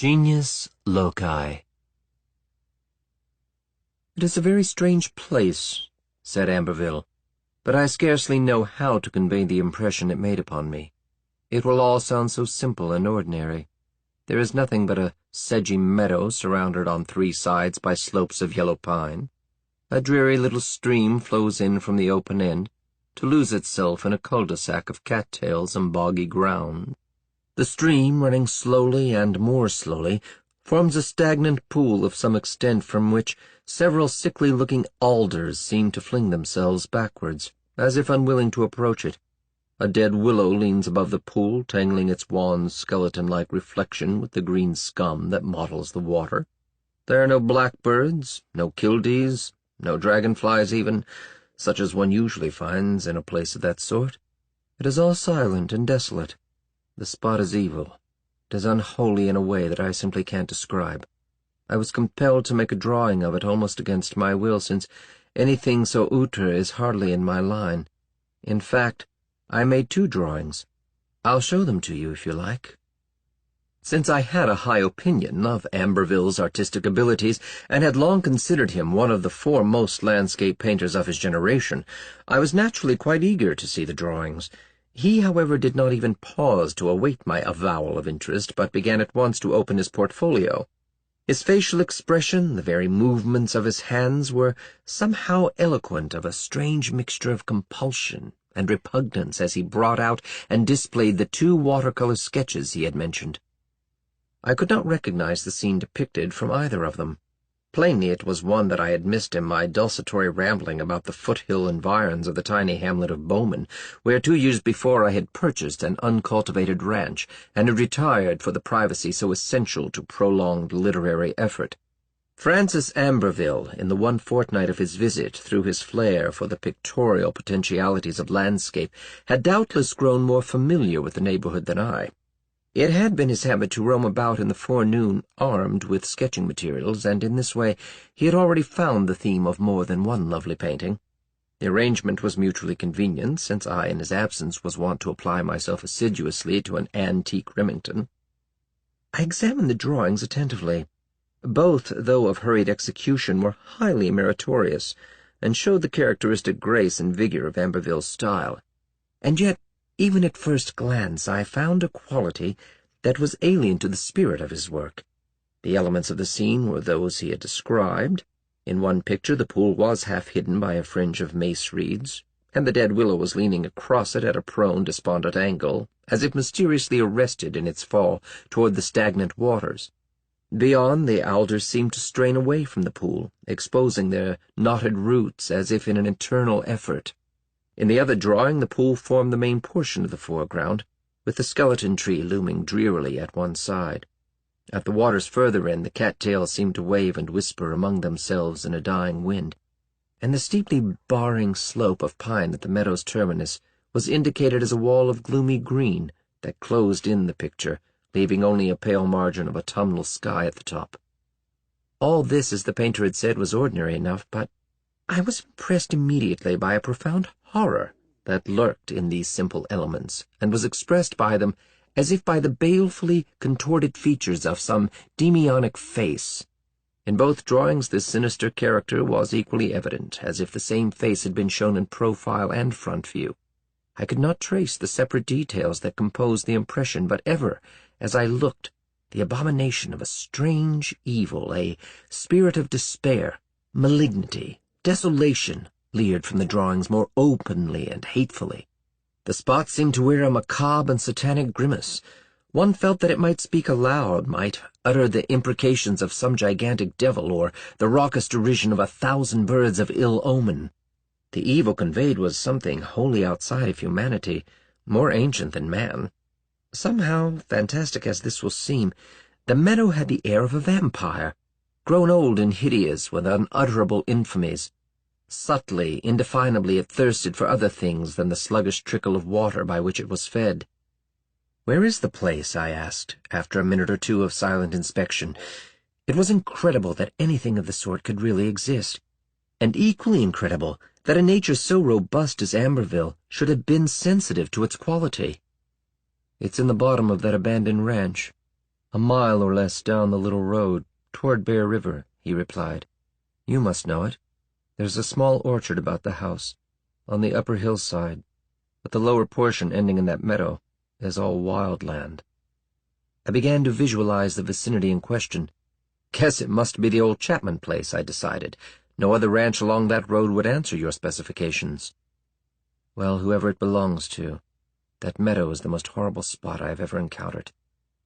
Genius Loci. "It is a very strange place," said Amberville, "but I scarcely know how to convey the impression it made upon me. It will all sound so simple and ordinary. There is nothing but a sedgy meadow surrounded on three sides by slopes of yellow pine. A dreary little stream flows in from the open end, to lose itself in a cul-de-sac of cattails and boggy ground. The stream, running slowly and more slowly, forms a stagnant pool of some extent from which several sickly-looking alders seem to fling themselves backwards, as if unwilling to approach it. A dead willow leans above the pool, tangling its wan skeleton-like reflection with the green scum that mottles the water. There are no blackbirds, no kildees, no dragonflies even, such as one usually finds in a place of that sort. It is all silent and desolate. The spot is evil. It is unholy in a way that I simply can't describe. I was compelled to make a drawing of it almost against my will, since anything so outre is hardly in my line. In fact, I made two drawings. I'll show them to you if you like." Since I had a high opinion of Amberville's artistic abilities, and had long considered him one of the foremost landscape painters of his generation, I was naturally quite eager to see the drawings. He, however, did not even pause to await my avowal of interest, but began at once to open his portfolio. His facial expression, the very movements of his hands, were somehow eloquent of a strange mixture of compulsion and repugnance as he brought out and displayed the two watercolor sketches he had mentioned. I could not recognize the scene depicted from either of them. Plainly it was one that I had missed in my desultory rambling about the foothill environs of the tiny hamlet of Bowman, where 2 years before I had purchased an uncultivated ranch, and had retired for the privacy so essential to prolonged literary effort. Francis Amberville, in the one fortnight of his visit, through his flair for the pictorial potentialities of landscape, had doubtless grown more familiar with the neighborhood than I. It had been his habit to roam about in the forenoon armed with sketching materials, and in this way he had already found the theme of more than one lovely painting. The arrangement was mutually convenient, since I, in his absence, was wont to apply myself assiduously to an antique Remington. I examined the drawings attentively. Both, though of hurried execution, were highly meritorious, and showed the characteristic grace and vigor of Amberville's style. And yet, even at first glance, I found a quality that was alien to the spirit of his work. The elements of the scene were those he had described. In one picture the pool was half hidden by a fringe of mace reeds, and the dead willow was leaning across it at a prone, despondent angle, as if mysteriously arrested in its fall toward the stagnant waters. Beyond, the alders seemed to strain away from the pool, exposing their knotted roots as if in an eternal effort. In the other drawing, the pool formed the main portion of the foreground, with the skeleton tree looming drearily at one side. At the water's further end, the cattails seemed to wave and whisper among themselves in a dying wind, and the steeply barring slope of pine at the meadow's terminus was indicated as a wall of gloomy green that closed in the picture, leaving only a pale margin of autumnal sky at the top. All this, as the painter had said, was ordinary enough, but I was impressed immediately by a profound horror that lurked in these simple elements, and was expressed by them as if by the balefully contorted features of some demoniac face. In both drawings this sinister character was equally evident, as if the same face had been shown in profile and front view. I could not trace the separate details that composed the impression, but ever, as I looked, the abomination of a strange evil, a spirit of despair, malignity, desolation, leered from the drawings more openly and hatefully. The spot seemed to wear a macabre and satanic grimace. One felt that it might speak aloud, might utter the imprecations of some gigantic devil, or the raucous derision of 1,000 birds of ill omen. The evil conveyed was something wholly outside of humanity, more ancient than man. Somehow, fantastic as this will seem, the meadow had the air of a vampire, grown old and hideous with unutterable infamies. Subtly, indefinably, it thirsted for other things than the sluggish trickle of water by which it was fed. "Where is the place?" I asked, after a minute or two of silent inspection. It was incredible that anything of the sort could really exist, and equally incredible that a nature so robust as Amberville should have been sensitive to its quality. "It's in the bottom of that abandoned ranch. "A mile or less down the little road, toward Bear River," he replied. "You must know it. There's a small orchard about the house, on the upper hillside, but the lower portion ending in that meadow is all wild land." I began to visualize the vicinity in question. "Guess it must be the old Chapman place," I decided. "No other ranch along that road would answer your specifications." "Well, whoever it belongs to, that meadow is the most horrible spot I have ever encountered.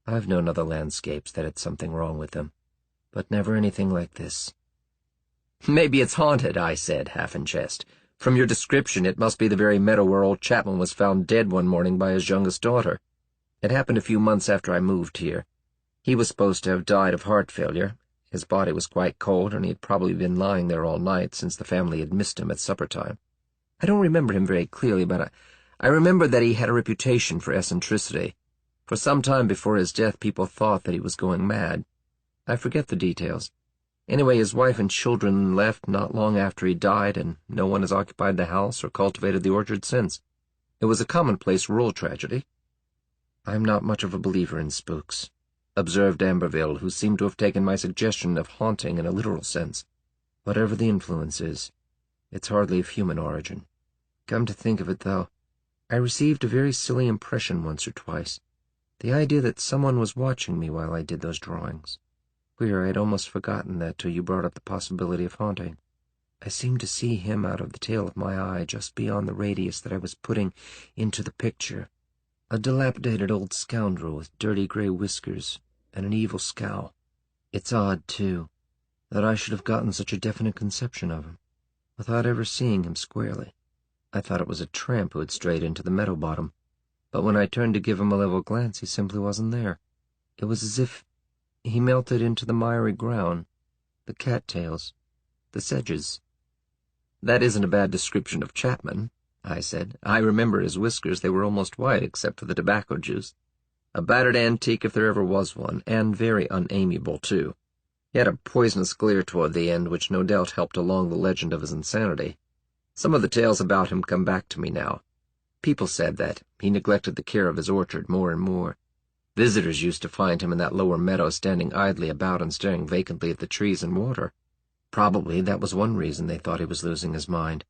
I've known other landscapes that had something wrong with them, but never anything like this." "Maybe it's haunted," I said, half in jest. "From your description, it must be the very meadow where old Chapman was found dead one morning by his youngest daughter. It happened a few months after I moved here. He was supposed to have died of heart failure. His body was quite cold, and he had probably been lying there all night since the family had missed him at supper time. I don't remember him very clearly, but I remember that he had a reputation for eccentricity. For some time before his death, people thought that he was going mad. I forget the details. Anyway, his wife and children left not long after he died, and no one has occupied the house or cultivated the orchard since. It was a commonplace rural tragedy." "I'm not much of a believer in spooks," observed Amberville, who seemed to have taken my suggestion of haunting in a literal sense. "Whatever the influence is, it's hardly of human origin. Come to think of it, though, I received a very silly impression once or twice. The idea that someone was watching me while I did those drawings. Queer, I had almost forgotten that till you brought up the possibility of haunting. I seemed to see him out of the tail of my eye just beyond the radius that I was putting into the picture. A dilapidated old scoundrel with dirty gray whiskers and an evil scowl. It's odd, too, that I should have gotten such a definite conception of him, without ever seeing him squarely. I thought it was a tramp who had strayed into the meadow bottom, but when I turned to give him a level glance, he simply wasn't there. It was as if he melted into the miry ground, the cattails, the sedges." "That isn't a bad description of Chapman," I said. "I remember his whiskers. They were almost white, except for the tobacco juice. A battered antique if there ever was one, and very unamiable, too. He had a poisonous glare toward the end, which no doubt helped along the legend of his insanity. Some of the tales about him come back to me now. People said that he neglected the care of his orchard more and more. Visitors used to find him in that lower meadow standing idly about and staring vacantly at the trees and water. Probably that was one reason they thought he was losing his mind.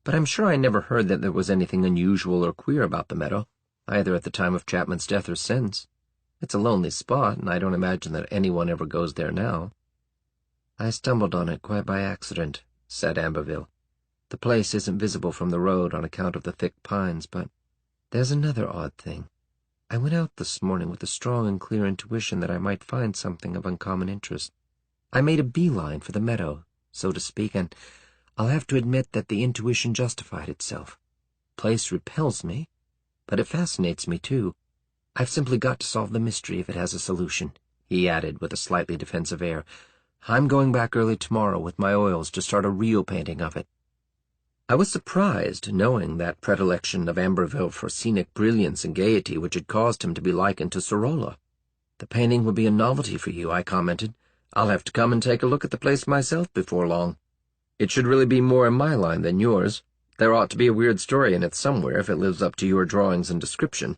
But I'm sure I never heard that there was anything unusual or queer about the meadow, either at the time of Chapman's death or since. It's a lonely spot, and I don't imagine that anyone ever goes there now." "I stumbled on it quite by accident," said Amberville. "The place isn't visible from the road on account of the thick pines, but there's another odd thing. I went out this morning with a strong and clear intuition that I might find something of uncommon interest. I made a beeline for the meadow, so to speak, and I'll have to admit that the intuition justified itself. The place repels me, but it fascinates me, too. I've simply got to solve the mystery if it has a solution," he added with a slightly defensive air. "I'm going back early tomorrow with my oils to start a real painting of it." I was surprised, knowing that predilection of Amberville for scenic brilliance and gaiety which had caused him to be likened to Sorolla. "The painting will be a novelty for you," I commented. "I'll have to come and take a look at the place myself before long. It should really be more in my line than yours. There ought to be a weird story in it somewhere if it lives up to your drawings and description."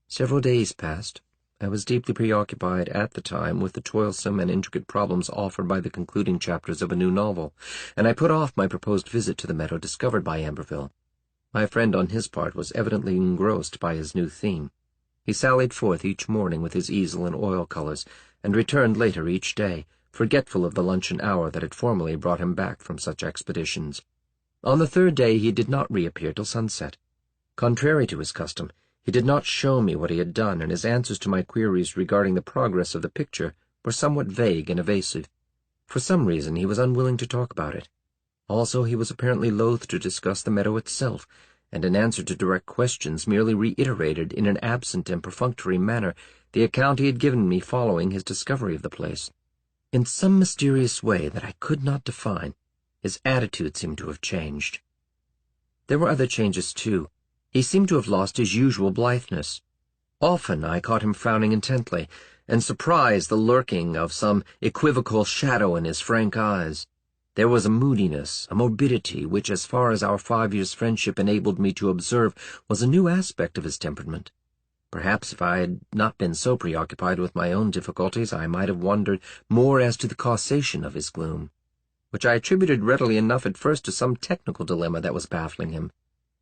Several days passed. I was deeply preoccupied at the time with the toilsome and intricate problems offered by the concluding chapters of a new novel, and I put off my proposed visit to the meadow discovered by Amberville. My friend on his part was evidently engrossed by his new theme. He sallied forth each morning with his easel and oil colors, and returned later each day, forgetful of the luncheon hour that had formerly brought him back from such expeditions. On the third day he did not reappear till sunset. Contrary to his custom, he did not show me what he had done, and his answers to my queries regarding the progress of the picture were somewhat vague and evasive. For some reason he was unwilling to talk about it. Also, he was apparently loath to discuss the meadow itself, and in answer to direct questions merely reiterated in an absent and perfunctory manner the account he had given me following his discovery of the place. In some mysterious way that I could not define, his attitude seemed to have changed. There were other changes, too. He seemed to have lost his usual blitheness. Often I caught him frowning intently, and surprised the lurking of some equivocal shadow in his frank eyes. There was a moodiness, a morbidity, which, as far as our 5 years' friendship enabled me to observe, was a new aspect of his temperament. Perhaps if I had not been so preoccupied with my own difficulties, I might have wondered more as to the causation of his gloom, which I attributed readily enough at first to some technical dilemma that was baffling him.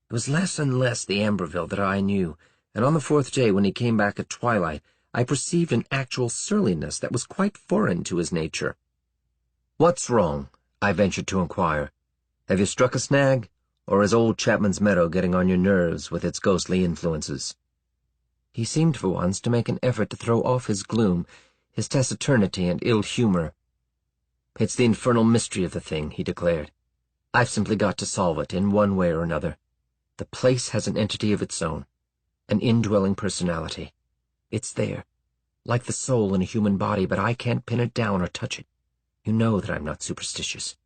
It was less and less the Amberville that I knew, and on the fourth day, when he came back at twilight, I perceived an actual surliness that was quite foreign to his nature. "What's wrong?" I ventured to inquire. "Have you struck a snag, or is old Chapman's Meadow getting on your nerves with its ghostly influences?" He seemed for once to make an effort to throw off his gloom, his taciturnity and ill-humor. "It's the infernal mystery of the thing," he declared. "I've simply got to solve it in one way or another. The place has an entity of its own, an indwelling personality. It's there, like the soul in a human body, but I can't pin it down or touch it. You know that I'm not superstitious.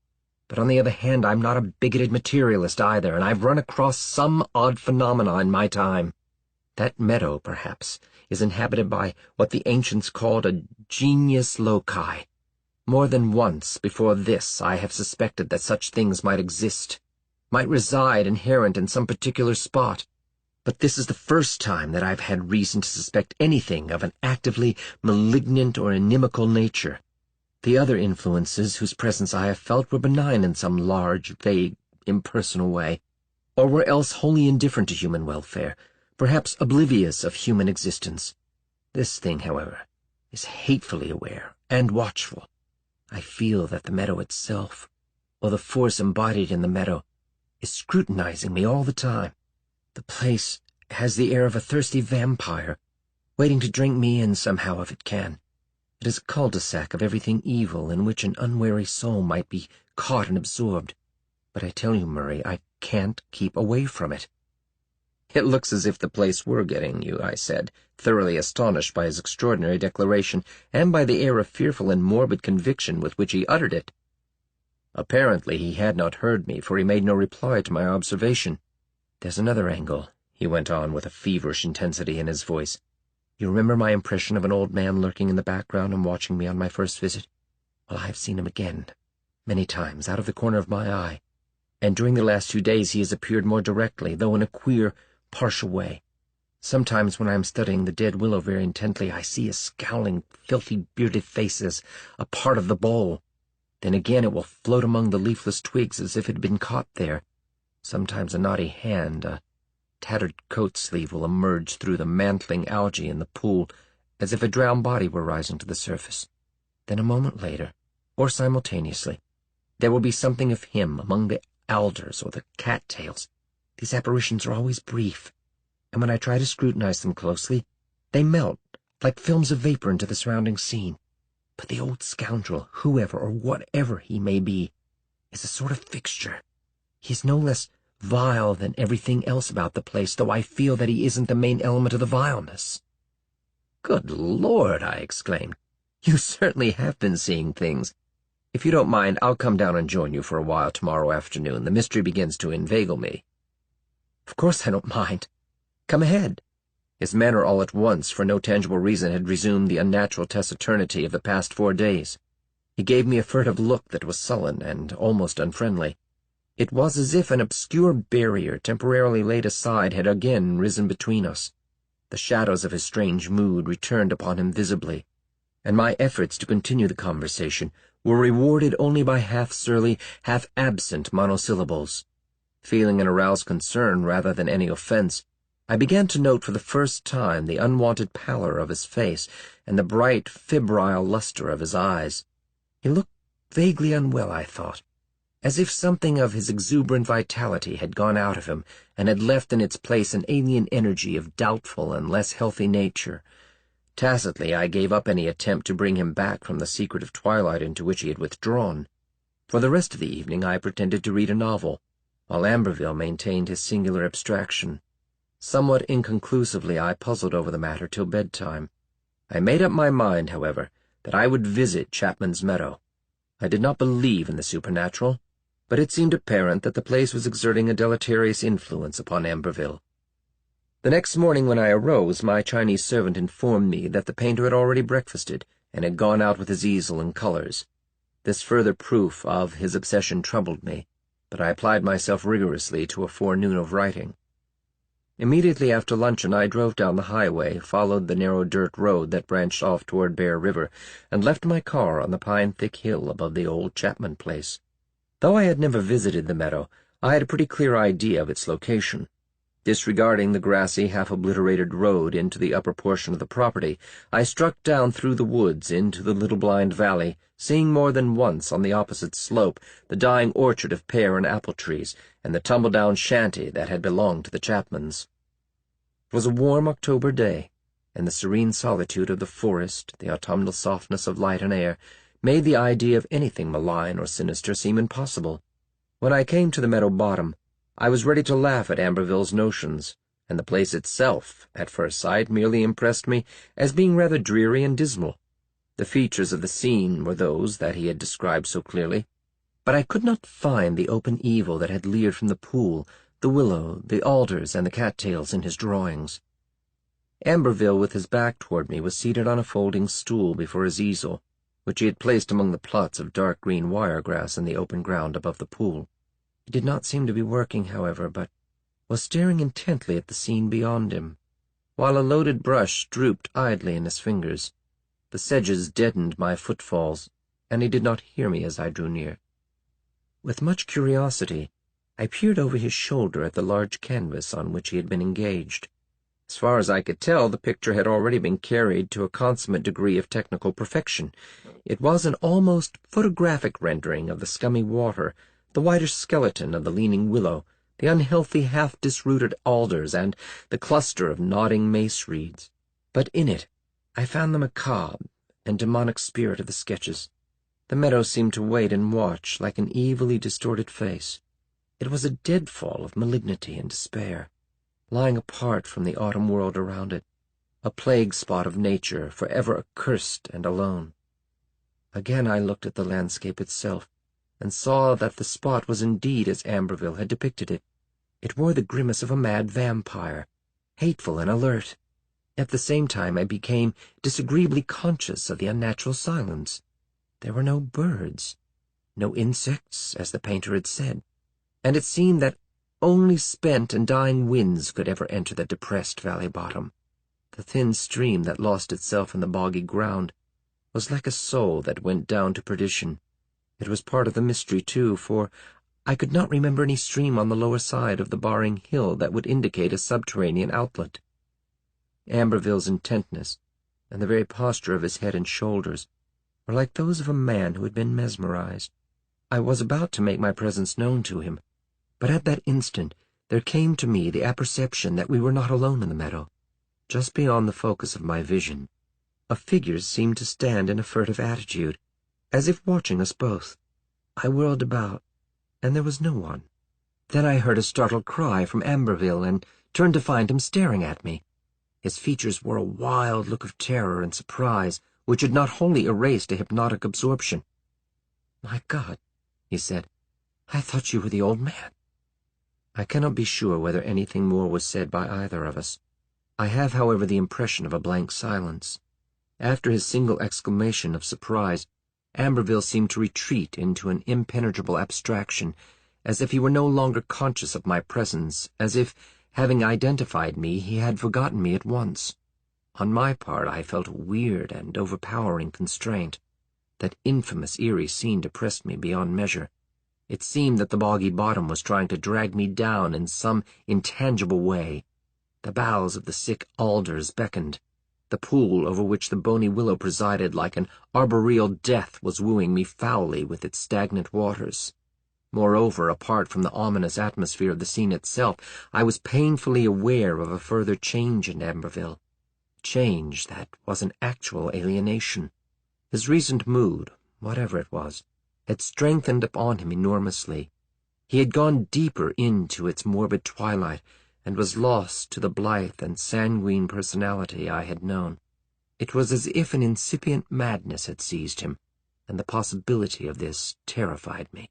But on the other hand, I'm not a bigoted materialist either, and I've run across some odd phenomena in my time. That meadow, perhaps, is inhabited by what the ancients called a genius loci. More than once before this I have suspected that such things might exist, might reside inherent in some particular spot. But this is the first time that I've had reason to suspect anything of an actively malignant or inimical nature. The other influences whose presence I have felt were benign in some large, vague, impersonal way, or were else wholly indifferent to human welfare, perhaps oblivious of human existence. This thing, however, is hatefully aware and watchful. I feel that the meadow itself, or the force embodied in the meadow, is scrutinizing me all the time. The place has the air of a thirsty vampire, waiting to drink me in somehow if it can. It is a cul-de-sac of everything evil in which an unwary soul might be caught and absorbed. But I tell you, Murray, I can't keep away from it." "It looks as if the place were getting you," I said, thoroughly astonished by his extraordinary declaration and by the air of fearful and morbid conviction with which he uttered it. Apparently he had not heard me, for he made no reply to my observation. "There's another angle," he went on with a feverish intensity in his voice. "You remember my impression of an old man lurking in the background and watching me on my first visit? Well, I have seen him again, many times, out of the corner of my eye, and during the last few days he has appeared more directly, though in a queer, partial way. Sometimes when I am studying the dead willow very intently, I see a scowling, filthy, bearded face as a part of the bowl. Then again it will float among the leafless twigs as if it had been caught there. Sometimes a knotty hand, a tattered coat sleeve will emerge through the mantling algae in the pool, as if a drowned body were rising to the surface. Then a moment later, or simultaneously, there will be something of him among the alders or the cattails. These apparitions are always brief, and when I try to scrutinize them closely, they melt like films of vapor into the surrounding scene. But the old scoundrel, whoever or whatever he may be, is a sort of fixture. He is no less vile than everything else about the place, though I feel that he isn't the main element of the vileness." "Good Lord!" I exclaimed. "You certainly have been seeing things. If you don't mind, I'll come down and join you for a while tomorrow afternoon. The mystery begins to inveigle me." "Of course I don't mind. Come ahead." His manner all at once, for no tangible reason, had resumed the unnatural taciturnity of the past 4 days. He gave me a furtive look that was sullen and almost unfriendly. It was as if an obscure barrier temporarily laid aside had again risen between us. The shadows of his strange mood returned upon him visibly, and my efforts to continue the conversation were rewarded only by half-surly, half-absent monosyllables. Feeling an aroused concern rather than any offense, I began to note for the first time the unwonted pallor of his face and the bright, febrile luster of his eyes. He looked vaguely unwell, I thought, as if something of his exuberant vitality had gone out of him and had left in its place an alien energy of doubtful and less healthy nature. Tacitly I gave up any attempt to bring him back from the secretive twilight into which he had withdrawn. For the rest of the evening I pretended to read a novel, while Amberville maintained his singular abstraction. Somewhat inconclusively I puzzled over the matter till bedtime. I made up my mind, however, that I would visit Chapman's Meadow. I did not believe in the supernatural, but it seemed apparent that the place was exerting a deleterious influence upon Amberville. The next morning when I arose, my Chinese servant informed me that the painter had already breakfasted and had gone out with his easel and colors. This further proof of his obsession troubled me, but I applied myself rigorously to a forenoon of writing. Immediately after luncheon I drove down the highway, followed the narrow dirt road that branched off toward Bear River, and left my car on the pine-thick hill above the old Chapman place. Though I had never visited the meadow, I had a pretty clear idea of its location. Disregarding the grassy, half-obliterated road into the upper portion of the property, I struck down through the woods into the little blind valley, seeing more than once on the opposite slope the dying orchard of pear and apple trees and the tumble-down shanty that had belonged to the Chapmans. It was a warm October day, and the serene solitude of the forest, the autumnal softness of light and air, made the idea of anything malign or sinister seem impossible. When I came to the meadow bottom, I was ready to laugh at Amberville's notions, and the place itself, at first sight, merely impressed me as being rather dreary and dismal. The features of the scene were those that he had described so clearly, but I could not find the open evil that had leered from the pool, the willow, the alders, and the cattails in his drawings. Amberville, with his back toward me, was seated on a folding stool before his easel, which he had placed among the plots of dark green wire-grass in the open ground above the pool. He did not seem to be working, however, but was staring intently at the scene beyond him, while a loaded brush drooped idly in his fingers. The sedges deadened my footfalls, and he did not hear me as I drew near. With much curiosity, I peered over his shoulder at the large canvas on which he had been engaged. As far as I could tell, the picture had already been carried to a consummate degree of technical perfection. It was an almost photographic rendering of the scummy water, the whitish skeleton of the leaning willow, the unhealthy half-disrooted alders, and the cluster of nodding mace-reeds. But in it I found the macabre and demonic spirit of the sketches. The meadow seemed to wait and watch like an evilly distorted face. It was a deadfall of malignity and despair, lying apart from the autumn world around it, a plague spot of nature forever accursed and alone. Again I looked at the landscape itself, and saw that the spot was indeed as Amberville had depicted it. It wore the grimace of a mad vampire, hateful and alert. At the same time I became disagreeably conscious of the unnatural silence. There were no birds, no insects, as the painter had said, and it seemed that only spent and dying winds could ever enter the depressed valley bottom. The thin stream that lost itself in the boggy ground was like a soul that went down to perdition. It was part of the mystery, too, for I could not remember any stream on the lower side of the barring hill that would indicate a subterranean outlet. Amberville's intentness, and the very posture of his head and shoulders, were like those of a man who had been mesmerized. I was about to make my presence known to him, but at that instant there came to me the apperception that we were not alone in the meadow. Just beyond the focus of my vision, a figure seemed to stand in a furtive attitude, as if watching us both. I whirled about, and there was no one. Then I heard a startled cry from Amberville, and turned to find him staring at me. His features wore a wild look of terror and surprise, which had not wholly erased a hypnotic absorption. "My God," he said, "I thought you were the old man." I cannot be sure whether anything more was said by either of us. I have, however, the impression of a blank silence. After his single exclamation of surprise, Amberville seemed to retreat into an impenetrable abstraction, as if he were no longer conscious of my presence, as if, having identified me, he had forgotten me at once. On my part, I felt a weird and overpowering constraint. That infamous eerie scene depressed me beyond measure. It seemed that the boggy bottom was trying to drag me down in some intangible way. The boughs of the sick alders beckoned. The pool over which the bony willow presided like an arboreal death was wooing me foully with its stagnant waters. Moreover, apart from the ominous atmosphere of the scene itself, I was painfully aware of a further change in Amberville, change that was an actual alienation. His recent mood, whatever it was, had strengthened upon him enormously. He had gone deeper into its morbid twilight, and was lost to the blithe and sanguine personality I had known. It was as if an incipient madness had seized him, and the possibility of this terrified me.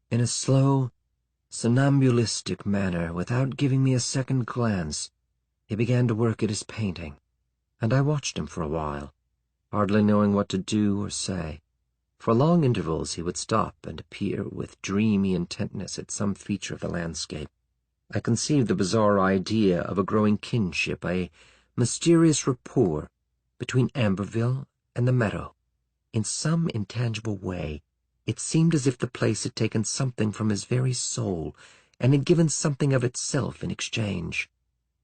In a slow, somnambulistic manner, without giving me a second glance, he began to work at his painting, and I watched him for a while, hardly knowing what to do or say. For long intervals he would stop and peer with dreamy intentness at some feature of the landscape, I conceived the bizarre idea of a growing kinship, a mysterious rapport between Amberville and the meadow. In some intangible way, it seemed as if the place had taken something from his very soul and had given something of itself in exchange.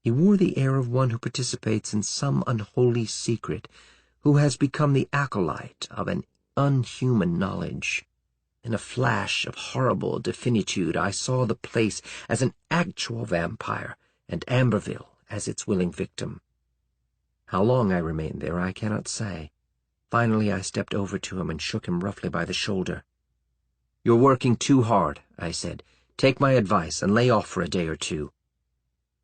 He wore the air of one who participates in some unholy secret, who has become the acolyte of an unhuman knowledge. In a flash of horrible definitude, I saw the place as an actual vampire, and Amberville as its willing victim. How long I remained there, I cannot say. Finally, I stepped over to him and shook him roughly by the shoulder. "You're working too hard," I said. "Take my advice and lay off for a day or two."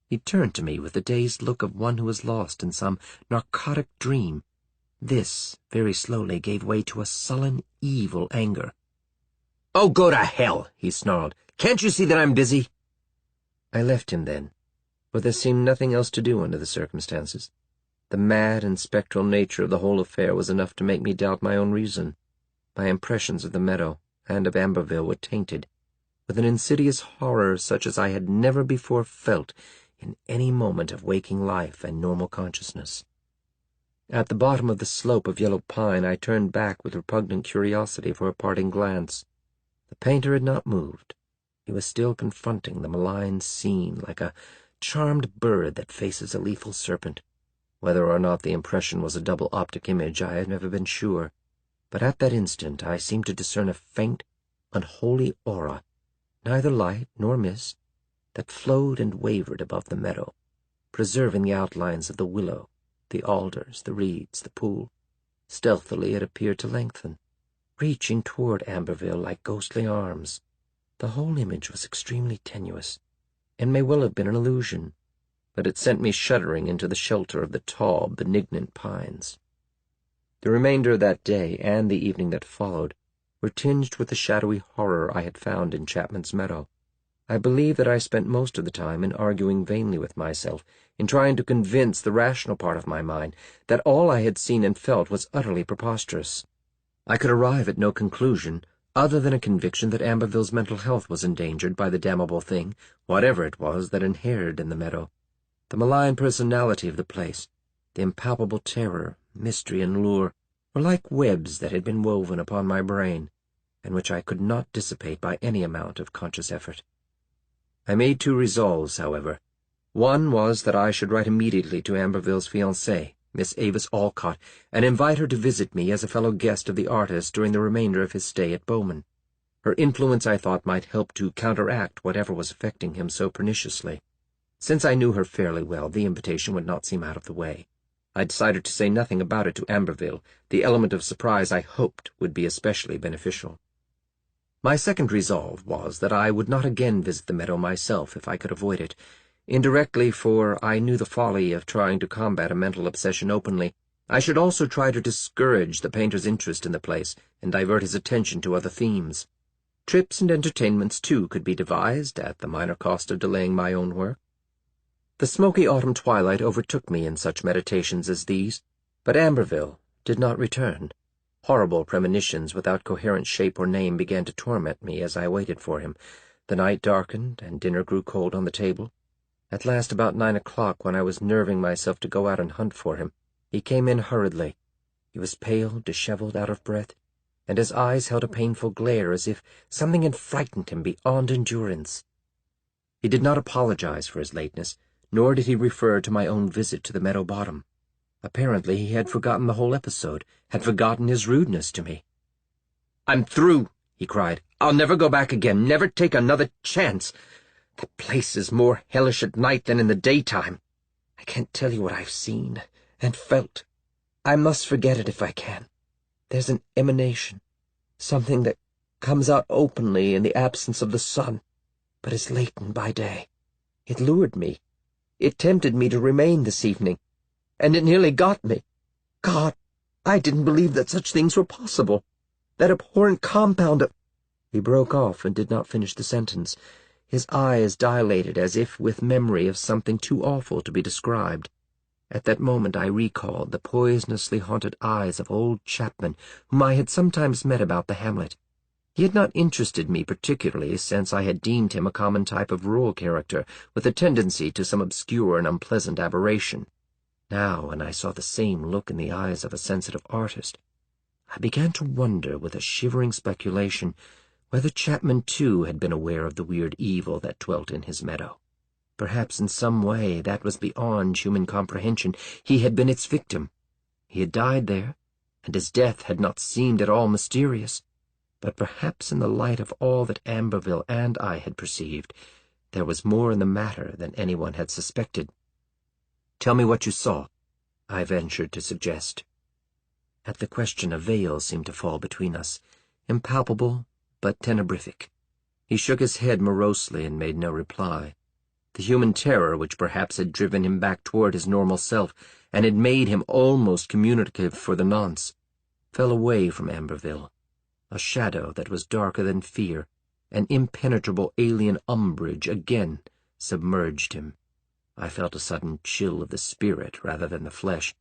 He turned to me with the dazed look of one who is lost in some narcotic dream. This, very slowly, gave way to a sullen, evil anger. "Oh, go to hell," he snarled. "Can't you see that I'm busy?" I left him then, for there seemed nothing else to do under the circumstances. The mad and spectral nature of the whole affair was enough to make me doubt my own reason. My impressions of the meadow and of Amberville were tainted with an insidious horror such as I had never before felt in any moment of waking life and normal consciousness. At the bottom of the slope of yellow pine, I turned back with repugnant curiosity for a parting glance. The painter had not moved. He was still confronting the malign scene like a charmed bird that faces a lethal serpent. Whether or not the impression was a double optic image, I have never been sure, but at that instant I seemed to discern a faint, unholy aura, neither light nor mist, that flowed and wavered above the meadow, preserving the outlines of the willow, the alders, the reeds, the pool. Stealthily it appeared to lengthen, reaching toward Amberville like ghostly arms. The whole image was extremely tenuous, and may well have been an illusion, but it sent me shuddering into the shelter of the tall, benignant pines. The remainder of that day and the evening that followed were tinged with the shadowy horror I had found in Chapman's Meadow. I believe that I spent most of the time in arguing vainly with myself, in trying to convince the rational part of my mind that all I had seen and felt was utterly preposterous. I could arrive at no conclusion other than a conviction that Amberville's mental health was endangered by the damnable thing, whatever it was, that inhered in the meadow. The malign personality of the place, the impalpable terror, mystery, and lure were like webs that had been woven upon my brain, and which I could not dissipate by any amount of conscious effort. I made two resolves, however. One was that I should write immediately to Amberville's fiancée, Miss Avis Alcott, and invite her to visit me as a fellow guest of the artist during the remainder of his stay at Bowman. Her influence, I thought, might help to counteract whatever was affecting him so perniciously. Since I knew her fairly well, the invitation would not seem out of the way. I decided to say nothing about it to Amberville. The element of surprise I hoped would be especially beneficial. My second resolve was that I would not again visit the meadow myself if I could avoid it, indirectly, for I knew the folly of trying to combat a mental obsession openly. I should also try to discourage the painter's interest in the place and divert his attention to other themes. Trips and entertainments, too, could be devised, at the minor cost of delaying my own work. The smoky autumn twilight overtook me in such meditations as these, but Amberville did not return. Horrible premonitions without coherent shape or name began to torment me as I waited for him. The night darkened, and dinner grew cold on the table. At last, about 9 o'clock, when I was nerving myself to go out and hunt for him, he came in hurriedly. He was pale, disheveled, out of breath, and his eyes held a painful glare as if something had frightened him beyond endurance. He did not apologize for his lateness, nor did he refer to my own visit to the meadow bottom. Apparently he had forgotten the whole episode, had forgotten his rudeness to me. "I'm through," he cried. "I'll never go back again, never take another chance. The place is more hellish at night than in the daytime. I can't tell you what I've seen and felt. I must forget it if I can. There's an emanation, something that comes out openly in the absence of the sun, but is latent by day. It lured me. It tempted me to remain this evening, and it nearly got me. God, I didn't believe that such things were possible. That abhorrent compound of—" He broke off and did not finish the sentence. His eyes dilated as if with memory of something too awful to be described. At that moment I recalled the poisonously haunted eyes of old Chapman, whom I had sometimes met about the hamlet. He had not interested me particularly, since I had deemed him a common type of rural character, with a tendency to some obscure and unpleasant aberration. Now, when I saw the same look in the eyes of a sensitive artist, I began to wonder, with a shivering speculation, whether Chapman too had been aware of the weird evil that dwelt in his meadow. Perhaps in some way that was beyond human comprehension he had been its victim. He had died there, and his death had not seemed at all mysterious. But perhaps in the light of all that Amberville and I had perceived, there was more in the matter than anyone had suspected. "Tell me what you saw," I ventured to suggest. At the question a veil seemed to fall between us, impalpable but tenebrific. He shook his head morosely and made no reply. The human terror which perhaps had driven him back toward his normal self, and had made him almost communicative for the nonce, fell away from Amberville. A shadow that was darker than fear, an impenetrable alien umbrage, again submerged him. I felt a sudden chill of the spirit rather than the flesh,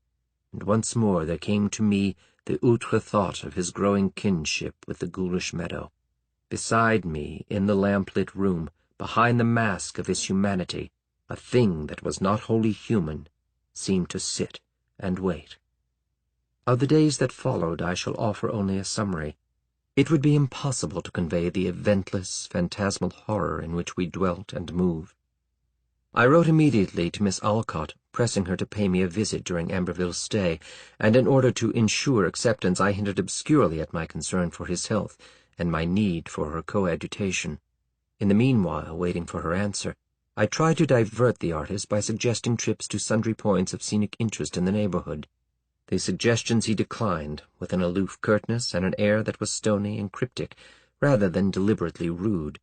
and once more there came to me the outre thought of his growing kinship with the ghoulish meadow. Beside me, in the lamp-lit room, behind the mask of his humanity, a thing that was not wholly human seemed to sit and wait. Of the days that followed I shall offer only a summary. It would be impossible to convey the eventless, phantasmal horror in which we dwelt and moved. I wrote immediately to Miss Alcott, pressing her to pay me a visit during Amberville's stay, and in order to ensure acceptance I hinted obscurely at my concern for his health and my need for her coadjutation. In the meanwhile, waiting for her answer, I tried to divert the artist by suggesting trips to sundry points of scenic interest in the neighborhood. The suggestions he declined, with an aloof curtness and an air that was stony and cryptic, rather than deliberately rude.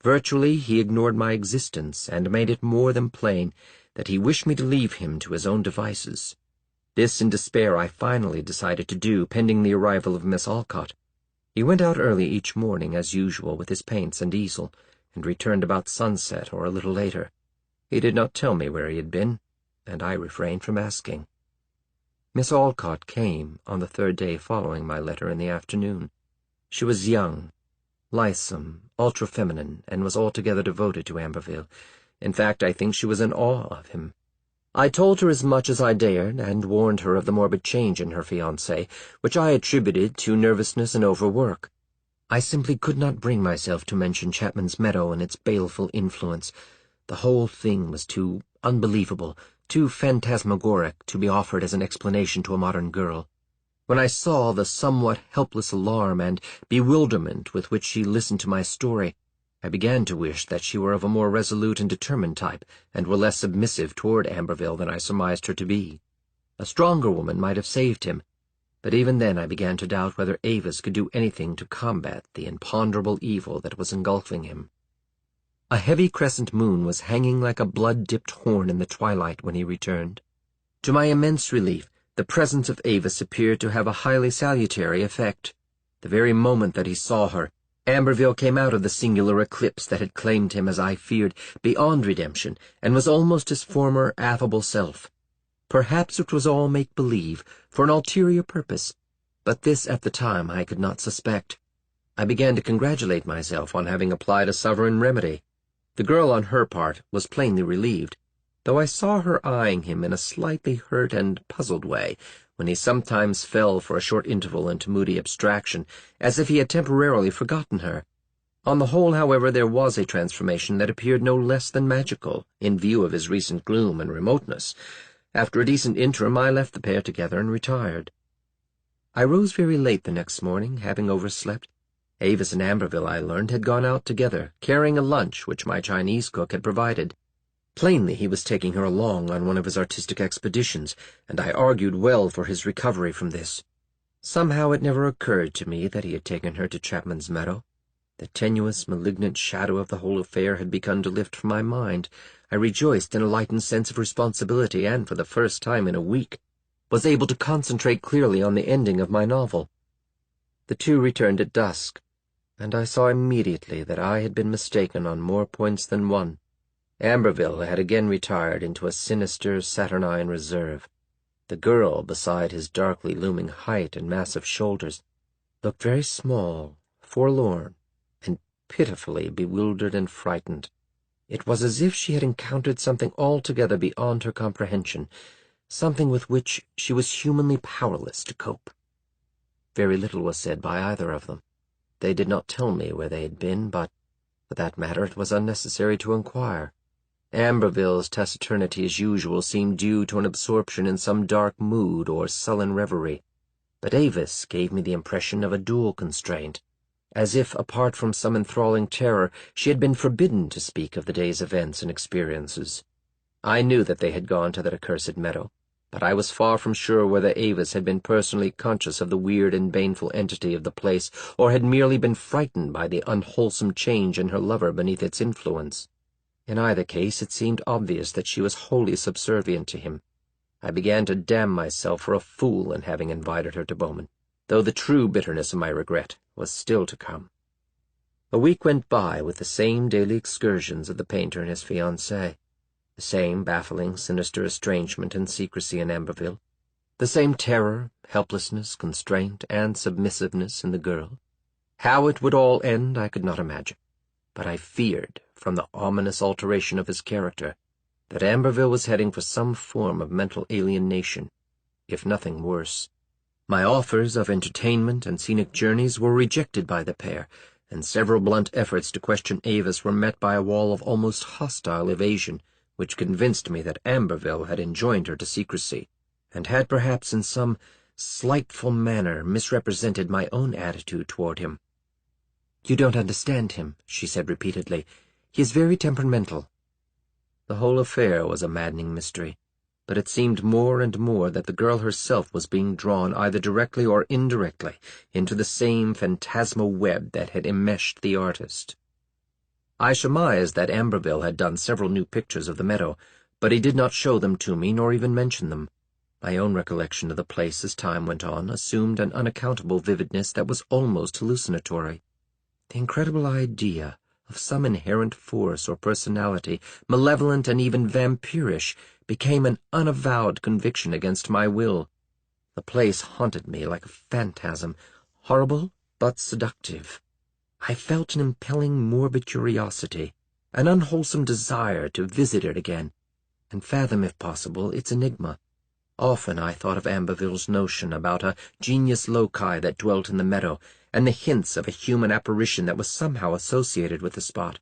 Virtually he ignored my existence, and made it more than plain that he wished me to leave him to his own devices. This in despair I finally decided to do, pending the arrival of Miss Alcott. He went out early each morning, as usual, with his paints and easel, and returned about sunset or a little later. He did not tell me where he had been, and I refrained from asking. Miss Alcott came on the third day following my letter in the afternoon. She was young, lithesome, ultra-feminine, and was altogether devoted to Amberville. In fact, I think she was in awe of him. I told her as much as I dared, and warned her of the morbid change in her fiancé, which I attributed to nervousness and overwork. I simply could not bring myself to mention Chapman's Meadow and its baleful influence. The whole thing was too unbelievable, too phantasmagoric to be offered as an explanation to a modern girl. When I saw the somewhat helpless alarm and bewilderment with which she listened to my story, I began to wish that she were of a more resolute and determined type, and were less submissive toward Amberville than I surmised her to be. A stronger woman might have saved him, but even then I began to doubt whether Avis could do anything to combat the imponderable evil that was engulfing him. A heavy crescent moon was hanging like a blood-dipped horn in the twilight when he returned. To my immense relief, the presence of Avis appeared to have a highly salutary effect. The very moment that he saw her, Amberville came out of the singular eclipse that had claimed him, as I feared, beyond redemption, and was almost his former affable self. Perhaps it was all make-believe, for an ulterior purpose, but this at the time I could not suspect. I began to congratulate myself on having applied a sovereign remedy. The girl, on her part, was plainly relieved, though I saw her eyeing him in a slightly hurt and puzzled way, when he sometimes fell for a short interval into moody abstraction, as if he had temporarily forgotten her. On the whole, however, there was a transformation that appeared no less than magical, in view of his recent gloom and remoteness. After a decent interim, I left the pair together and retired. I rose very late the next morning, having overslept. Avis and Amberville, I learned, had gone out together, carrying a lunch which my Chinese cook had provided. Plainly he was taking her along on one of his artistic expeditions, and I argued well for his recovery from this. Somehow it never occurred to me that he had taken her to Chapman's Meadow. The tenuous, malignant shadow of the whole affair had begun to lift from my mind. I rejoiced in a lightened sense of responsibility, and, for the first time in a week, was able to concentrate clearly on the ending of my novel. The two returned at dusk, and I saw immediately that I had been mistaken on more points than one. Amberville had again retired into a sinister, saturnine reserve. The girl, beside his darkly looming height and massive shoulders, looked very small, forlorn, and pitifully bewildered and frightened. It was as if she had encountered something altogether beyond her comprehension, something with which she was humanly powerless to cope. Very little was said by either of them. They did not tell me where they had been, but, for that matter, it was unnecessary to inquire. Amberville's taciturnity, as usual, seemed due to an absorption in some dark mood or sullen reverie, but Avis gave me the impression of a dual constraint, as if, apart from some enthralling terror, she had been forbidden to speak of the day's events and experiences. I knew that they had gone to that accursed meadow, but I was far from sure whether Avis had been personally conscious of the weird and baneful entity of the place, or had merely been frightened by the unwholesome change in her lover beneath its influence. In either case, it seemed obvious that she was wholly subservient to him. I began to damn myself for a fool in having invited her to Bowman, though the true bitterness of my regret was still to come. A week went by with the same daily excursions of the painter and his fiancée, the same baffling, sinister estrangement and secrecy in Amberville, the same terror, helplessness, constraint, and submissiveness in the girl. How it would all end I could not imagine, but I feared, from the ominous alteration of his character, that Amberville was heading for some form of mental alienation, if nothing worse. My offers of entertainment and scenic journeys were rejected by the pair, and several blunt efforts to question Avis were met by a wall of almost hostile evasion, which convinced me that Amberville had enjoined her to secrecy, and had perhaps in some slightful manner misrepresented my own attitude toward him. "You don't understand him," she said repeatedly. "He is very temperamental." The whole affair was a maddening mystery, but it seemed more and more that the girl herself was being drawn either directly or indirectly into the same phantasmal web that had enmeshed the artist. I surmised that Amberville had done several new pictures of the meadow, but he did not show them to me nor even mention them. My own recollection of the place as time went on assumed an unaccountable vividness that was almost hallucinatory. The incredible idea of some inherent force or personality, malevolent and even vampirish, became an unavowed conviction against my will. The place haunted me like a phantasm, horrible but seductive. I felt an impelling morbid curiosity, an unwholesome desire to visit it again, and fathom, if possible, its enigma. Often I thought of Amberville's notion about a genius loci that dwelt in the meadow, and the hints of a human apparition that was somehow associated with the spot.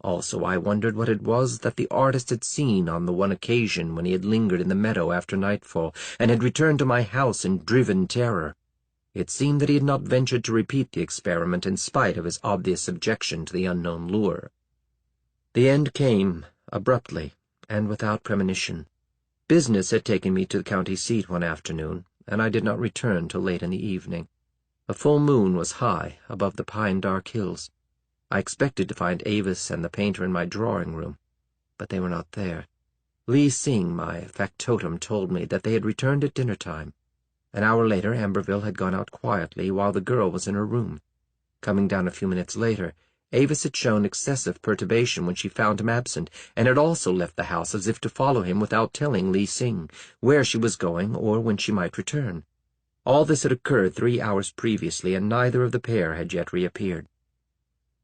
Also I wondered what it was that the artist had seen on the one occasion when he had lingered in the meadow after nightfall, and had returned to my house in driven terror. It seemed that he had not ventured to repeat the experiment in spite of his obvious objection to the unknown lure. The end came abruptly and without premonition. Business had taken me to the county seat one afternoon, and I did not return till late in the evening. A full moon was high above the pine-dark hills. I expected to find Avis and the painter in my drawing-room, but they were not there. Li Sing, my factotum, told me that they had returned at dinner-time. An hour later, Amberville had gone out quietly while the girl was in her room. Coming down a few minutes later, Avis had shown excessive perturbation when she found him absent, and had also left the house as if to follow him without telling Li Sing where she was going or when she might return. All this had occurred 3 hours previously, and neither of the pair had yet reappeared.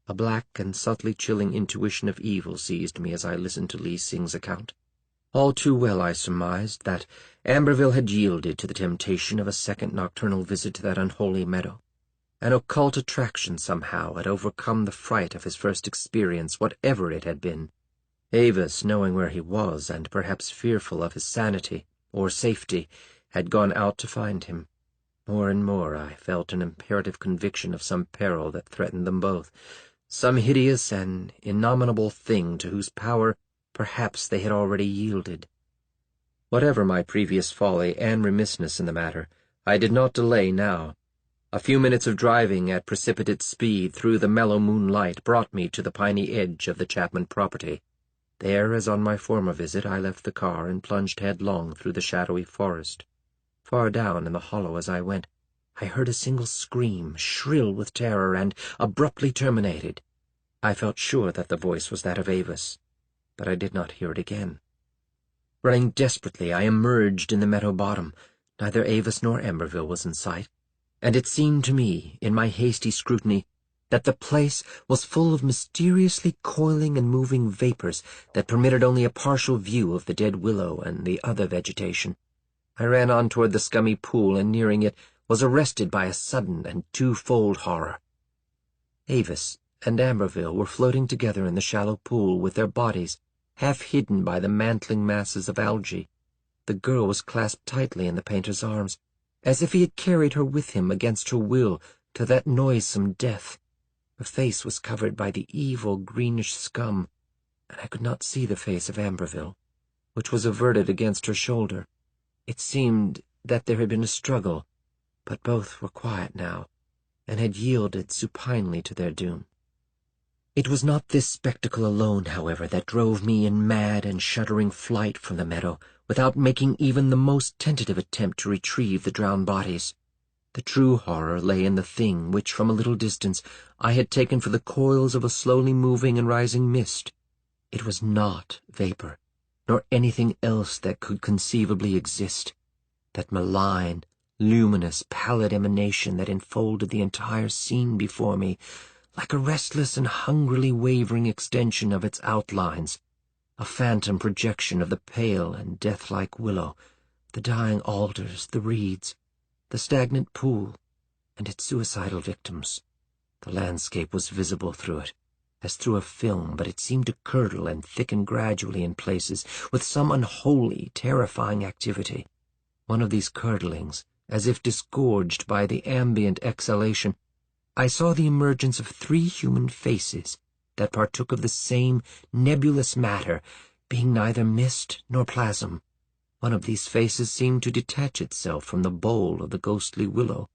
A black and subtly chilling intuition of evil seized me as I listened to Li Sing's account. All too well I surmised that Amberville had yielded to the temptation of a second nocturnal visit to that unholy meadow. An occult attraction somehow had overcome the fright of his first experience, whatever it had been. Avis, knowing where he was, and perhaps fearful of his sanity or safety, had gone out to find him. More and more I felt an imperative conviction of some peril that threatened them both, some hideous and innominable thing to whose power perhaps they had already yielded. Whatever my previous folly and remissness in the matter, I did not delay now. A few minutes of driving at precipitate speed through the mellow moonlight brought me to the piney edge of the Chapman property. There, as on my former visit, I left the car and plunged headlong through the shadowy forest. Far down in the hollow as I went, I heard a single scream, shrill with terror and abruptly terminated. I felt sure that the voice was that of Avis, but I did not hear it again. Running desperately, I emerged in the meadow bottom. Neither Avis nor Amberville was in sight, and it seemed to me, in my hasty scrutiny, that the place was full of mysteriously coiling and moving vapors that permitted only a partial view of the dead willow and the other vegetation. I ran on toward the scummy pool, and nearing it was arrested by a sudden and twofold horror. Avis and Amberville were floating together in the shallow pool, with their bodies half hidden by the mantling masses of algae. The girl was clasped tightly in the painter's arms, as if he had carried her with him against her will to that noisome death. Her face was covered by the evil greenish scum, and I could not see the face of Amberville, which was averted against her shoulder. It seemed that there had been a struggle, but both were quiet now, and had yielded supinely to their doom. It was not this spectacle alone, however, that drove me in mad and shuddering flight from the meadow, without making even the most tentative attempt to retrieve the drowned bodies. The true horror lay in the thing which, from a little distance, I had taken for the coils of a slowly moving and rising mist. It was not vapor, nor anything else that could conceivably exist. That malign, luminous, pallid emanation that enfolded the entire scene before me, like a restless and hungrily wavering extension of its outlines, a phantom projection of the pale and death-like willow, the dying alders, the reeds, the stagnant pool, and its suicidal victims. The landscape was visible through it, as through a film, but it seemed to curdle and thicken gradually in places, with some unholy, terrifying activity. One of these curdlings, as if disgorged by the ambient exhalation, I saw the emergence of 3 human faces that partook of the same nebulous matter, being neither mist nor plasm. One of these faces seemed to detach itself from the bole of the ghostly willow.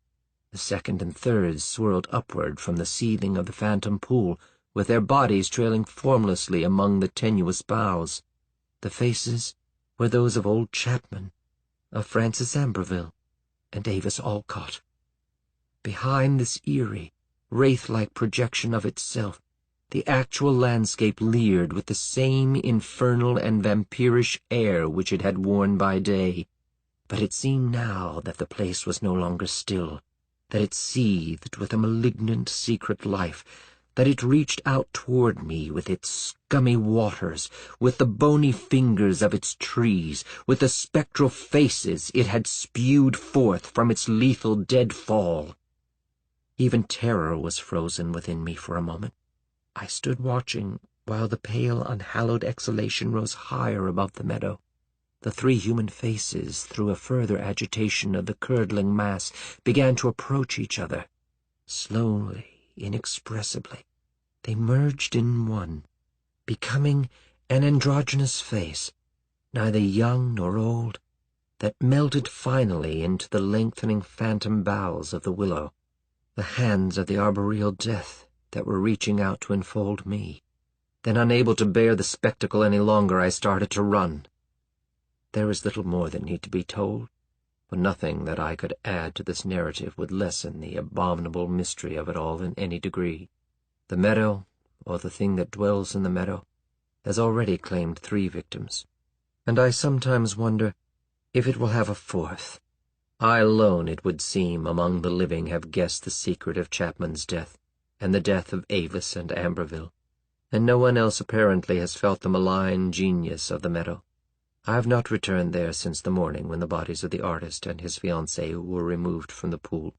The second and third swirled upward from the seething of the phantom pool, with their bodies trailing formlessly among the tenuous boughs. The faces were those of old Chapman, of Francis Amberville, and Avis Alcott. Behind this eerie, wraith-like projection of itself, the actual landscape leered with the same infernal and vampirish air which it had worn by day. But it seemed now that the place was no longer still, that it seethed with a malignant secret life, that it reached out toward me with its scummy waters, with the bony fingers of its trees, with the spectral faces it had spewed forth from its lethal deadfall. Even terror was frozen within me for a moment. I stood watching while the pale, unhallowed exhalation rose higher above the meadow. The 3 human faces, through a further agitation of the curdling mass, began to approach each other. Slowly, inexpressibly, they merged in one, becoming an androgynous face, neither young nor old, that melted finally into the lengthening phantom boughs of the willow, the hands of the arboreal death that were reaching out to enfold me. Then, unable to bear the spectacle any longer, I started to run. There is little more that need to be told, for nothing that I could add to this narrative would lessen the abominable mystery of it all in any degree. The meadow, or the thing that dwells in the meadow, has already claimed 3 victims, and I sometimes wonder if it will have a 4th. I alone, it would seem, among the living have guessed the secret of Chapman's death, and the death of Avis and Amberville, and no one else apparently has felt the malign genius of the meadow. I have not returned there since the morning when the bodies of the artist and his fiancée were removed from the pool,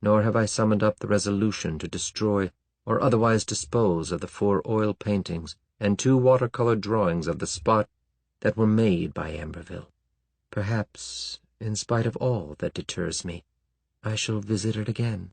nor have I summoned up the resolution to destroy or otherwise dispose of the 4 oil paintings and 2 watercolor drawings of the spot that were made by Amberville. Perhaps, in spite of all that deters me, I shall visit it again.